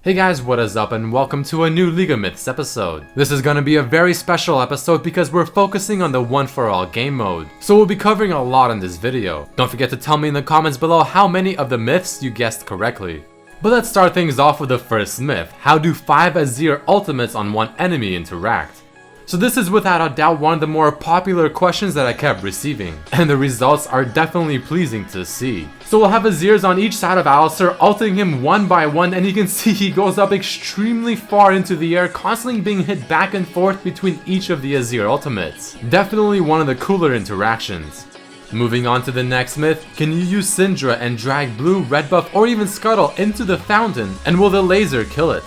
Hey guys, what is up and welcome to a new League of Myths episode. This is gonna be a very special episode because we're focusing on the one for all game mode. So we'll be covering a lot in this video. Don't forget to tell me in the comments below how many of the myths you guessed correctly. But let's start things off with the first myth. How do 5 Azir ultimates on one enemy interact? So this is without a doubt one of the more popular questions that I kept receiving, and the results are definitely pleasing to see. So we'll have Azirs on each side of Alistar, ulting him one by one, and you can see he goes up extremely far into the air, constantly being hit back and forth between each of the Azir ultimates. Definitely one of the cooler interactions. Moving on to the next myth, can you use Syndra and drag blue, red buff, or even Scuttle into the fountain, and will the laser kill it?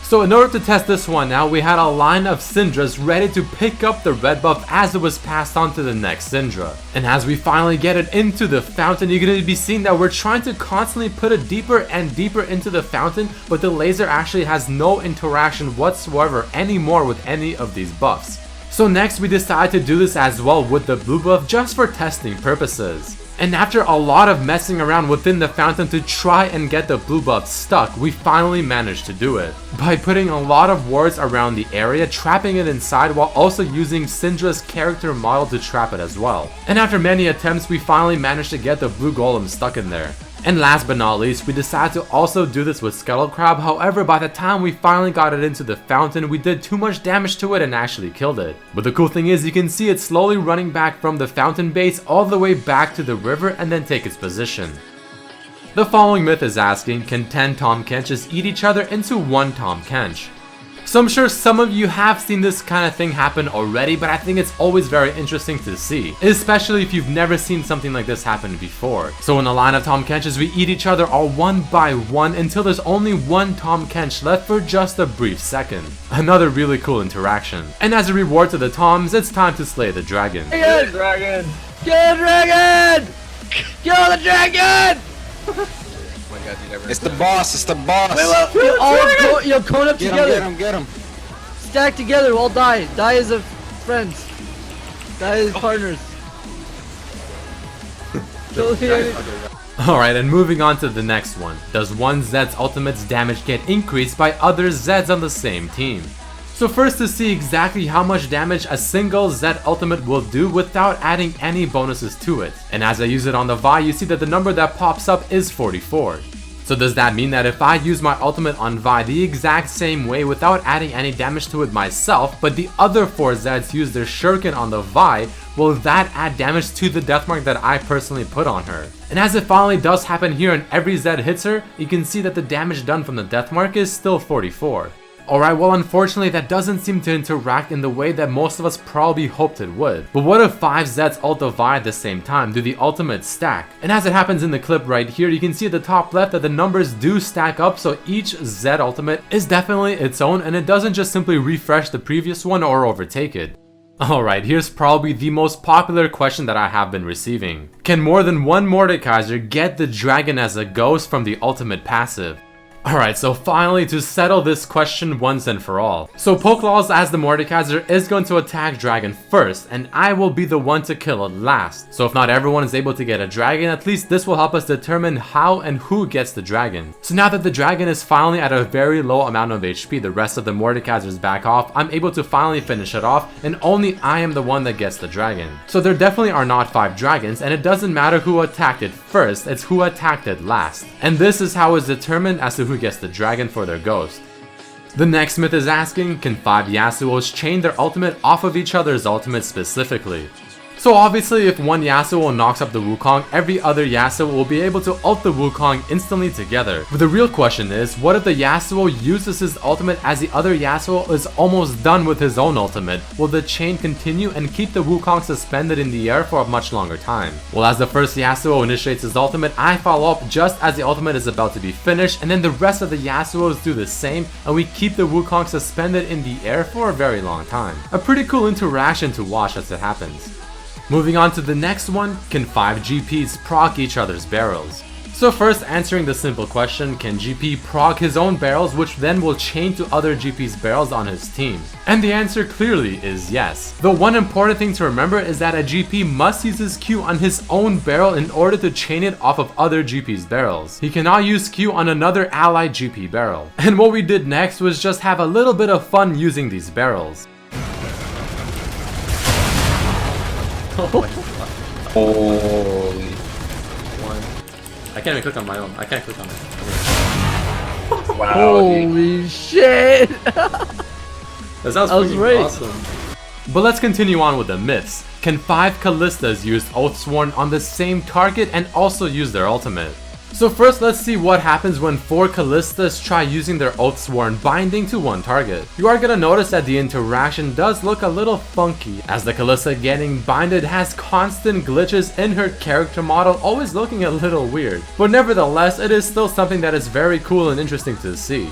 So in order to test this one out, we had a line of Syndras ready to pick up the red buff as it was passed on to the next Syndra. And as we finally get it into the fountain, you're going to be seeing that we're trying to constantly put it deeper and deeper into the fountain, but the laser actually has no interaction whatsoever anymore with any of these buffs. So next we decided to do this as well with the blue buff just for testing purposes. And after a lot of messing around within the fountain to try and get the blue buff stuck, we finally managed to do it. By putting a lot of wards around the area, trapping it inside while also using Syndra's character model to trap it as well. And after many attempts, we finally managed to get the blue golem stuck in there. And last but not least, we decided to also do this with Scuttle Crab. However, by the time we finally got it into the fountain, we did too much damage to it and actually killed it. But the cool thing is you can see it slowly running back from the fountain base all the way back to the river and then take its position. The following myth is asking, can 10 Tahm Kenches eat each other into one Tahm Kench? So I'm sure some of you have seen this kind of thing happen already, but I think it's always very interesting to see, especially if you've never seen something like this happen before. So in a line of Tahm Kenches, we eat each other all one by one until there's only one Tahm Kench left for just a brief second. Another really cool interaction. And as a reward to the Toms, it's time to slay the dragon. Get the dragon! Get the dragon! Kill the dragon! Oh my God, you never It's the boss, it's the boss! You're all going up together! Get him! Stack together, we'll die! Die as a friends! Die as partners! Alright, and moving on to the next one. Does one Zed's ultimate's damage get increased by other Zeds on the same team? So first, to see exactly how much damage a single Zed ultimate will do without adding any bonuses to it. And as I use it on the Vi, you see that the number that pops up is 44. So does that mean that if I use my ultimate on Vi the exact same way without adding any damage to it myself, but the other 4 Zeds use their shuriken on the Vi, will that add damage to the deathmark that I personally put on her? And as it finally does happen here and every Zed hits her, you can see that the damage done from the deathmark is still 44. Alright, well unfortunately that doesn't seem to interact in the way that most of us probably hoped it would. But what if 5 Zeds ult the Vi at the same time? Do the ultimates stack? And as it happens in the clip right here, you can see at the top left that the numbers do stack up, so each Zed ultimate is definitely its own and it doesn't just simply refresh the previous one or overtake it. Alright, here's probably the most popular question that I have been receiving. Can more than one Mordekaiser get the dragon as a ghost from the ultimate passive? Alright, so finally to settle this question once and for all. So Pokelawls as the Mordekaiser is going to attack dragon first, and I will be the one to kill it last. So if not everyone is able to get a dragon, at least this will help us determine how and who gets the dragon. So now that the dragon is finally at a very low amount of HP, the rest of the Mordekaisers back off, I'm able to finally finish it off, and only I am the one that gets the dragon. So there definitely are not 5 dragons, and it doesn't matter who attacked it first, it's who attacked it last. And this is how it's determined as to who gets the dragon for their ghost. The next myth is asking, can 5 Yasuos chain their ultimate off of each other's ultimate specifically? So obviously if one Yasuo knocks up the Wukong, every other Yasuo will be able to ult the Wukong instantly together. But the real question is, what if the Yasuo uses his ultimate as the other Yasuo is almost done with his own ultimate? Will the chain continue and keep the Wukong suspended in the air for a much longer time? Well, as the first Yasuo initiates his ultimate, I follow up just as the ultimate is about to be finished, and then the rest of the Yasuos do the same, and we keep the Wukong suspended in the air for a very long time. A pretty cool interaction to watch as it happens. Moving on to the next one, can 5 GPs proc each other's barrels? So first, answering the simple question, can GP proc his own barrels which then will chain to other GP's barrels on his team? And the answer clearly is yes. The one important thing to remember is that a GP must use his Q on his own barrel in order to chain it off of other GP's barrels. He cannot use Q on another allied GP barrel. And what we did next was just have a little bit of fun using these barrels. Holy. One. I can't even click on my own. I can't click on it. Wow. Holy shit! That sounds was freaking right. awesome. But let's continue on with the myths. Can 5 Callistas use Oathsworn on the same target and also use their ultimate? So first, let's see what happens when 4 Callistas try using their Oathsworn binding to one target. You are gonna notice that the interaction does look a little funky, as the Callista getting binded has constant glitches in her character model, always looking a little weird. But nevertheless, it is still something that is very cool and interesting to see.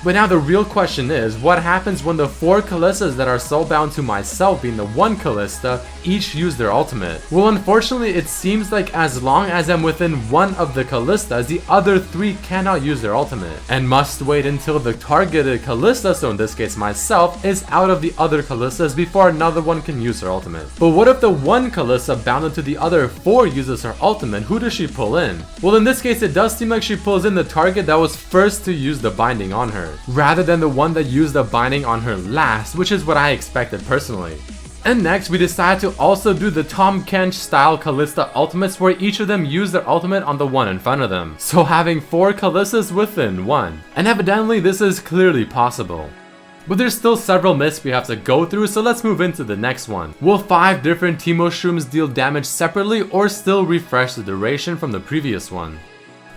But now the real question is, what happens when the 4 Callistas that are soulbound to myself being the 1 Callista each use their ultimate? Well, unfortunately, it seems like as long as I'm within one of the Callistas, the other 3 cannot use their ultimate, and must wait until the targeted Callista, so in this case myself, is out of the other Callistas before another one can use her ultimate. But what if the 1 Callista bounded to the other 4 uses her ultimate? Who does she pull in? Well, in this case, it does seem like she pulls in the target that was first to use the binding on her, rather than the one that used the binding on her last, which is what I expected personally. And next, we decided to also do the Tom Kench style Callista ultimates where each of them use their ultimate on the one in front of them. So having 4 Callistas within one. And evidently this is clearly possible. But there's still several myths we have to go through, so let's move into the next one. Will 5 different Teemo shrooms deal damage separately or still refresh the duration from the previous one?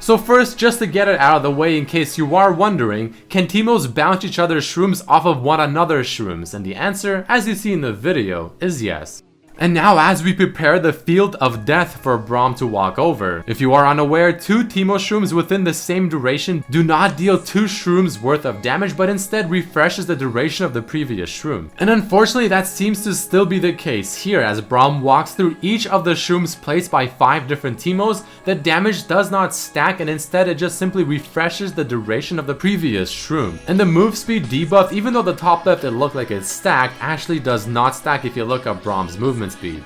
So first, just to get it out of the way in case you are wondering, can Teemos bounce each other's shrooms off of one another's shrooms? And the answer, as you see in the video, is yes. And now as we prepare the field of death for Braum to walk over, if you are unaware, 2 Teemo shrooms within the same duration do not deal 2 shrooms worth of damage, but instead refreshes the duration of the previous shroom. And unfortunately that seems to still be the case here, as Braum walks through each of the shrooms placed by 5 different Teemos, the damage does not stack and instead it just simply refreshes the duration of the previous shroom. And the move speed debuff, even though the top left it looked like it's stacked, actually does not stack if you look up Braum's movement speed.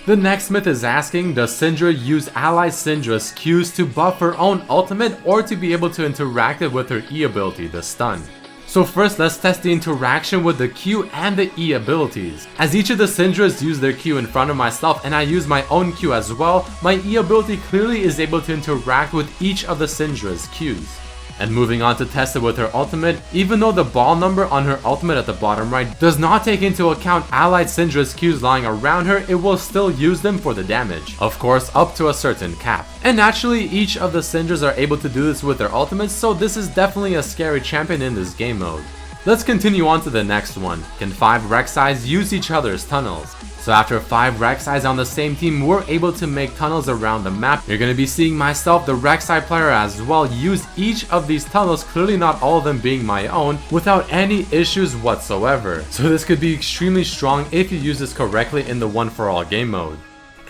The next myth is asking, does Syndra use ally Syndra's Qs to buff her own ultimate or to be able to interact it with her E ability, the stun? So first, let's test the interaction with the Q and the E abilities. As each of the Syndras use their Q in front of myself and I use my own Q as well, my E ability clearly is able to interact with each of the Syndra's Qs. And moving on to test it with her ultimate, even though the ball number on her ultimate at the bottom right does not take into account allied Syndra's Qs lying around her, it will still use them for the damage. Of course, up to a certain cap. And naturally, each of the Syndras are able to do this with their ultimates, so this is definitely a scary champion in this game mode. Let's continue on to the next one. Can 5 Rek'Sais use each other's tunnels? So after 5 Rek'Sais on the same team, we're able to make tunnels around the map. You're going to be seeing myself, the Rek'Sai player as well, use each of these tunnels, clearly not all of them being my own, without any issues whatsoever. So this could be extremely strong if you use this correctly in the one for all game mode.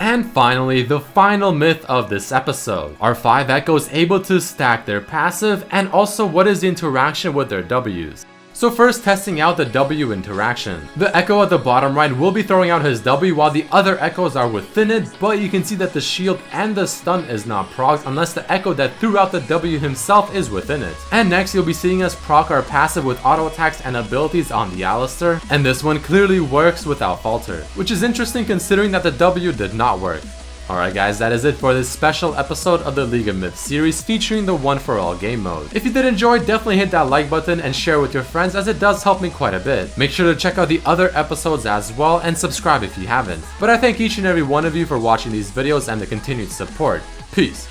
And finally, the final myth of this episode. Are 5 Echoes able to stack their passive, and also what is the interaction with their Ws? So first, testing out the W interaction. The Echo at the bottom right will be throwing out his W while the other Echoes are within it, but you can see that the shield and the stun is not procced unless the Echo that threw out the W himself is within it. And next, you'll be seeing us proc our passive with auto attacks and abilities on the Alistar, and this one clearly works without falter, which is interesting considering that the W did not work. Alright guys, that is it for this special episode of the League of Myths series featuring the one for all game mode. If you did enjoy, definitely hit that like button and share with your friends, as it does help me quite a bit. Make sure to check out the other episodes as well and subscribe if you haven't. But I thank each and every one of you for watching these videos and the continued support. Peace.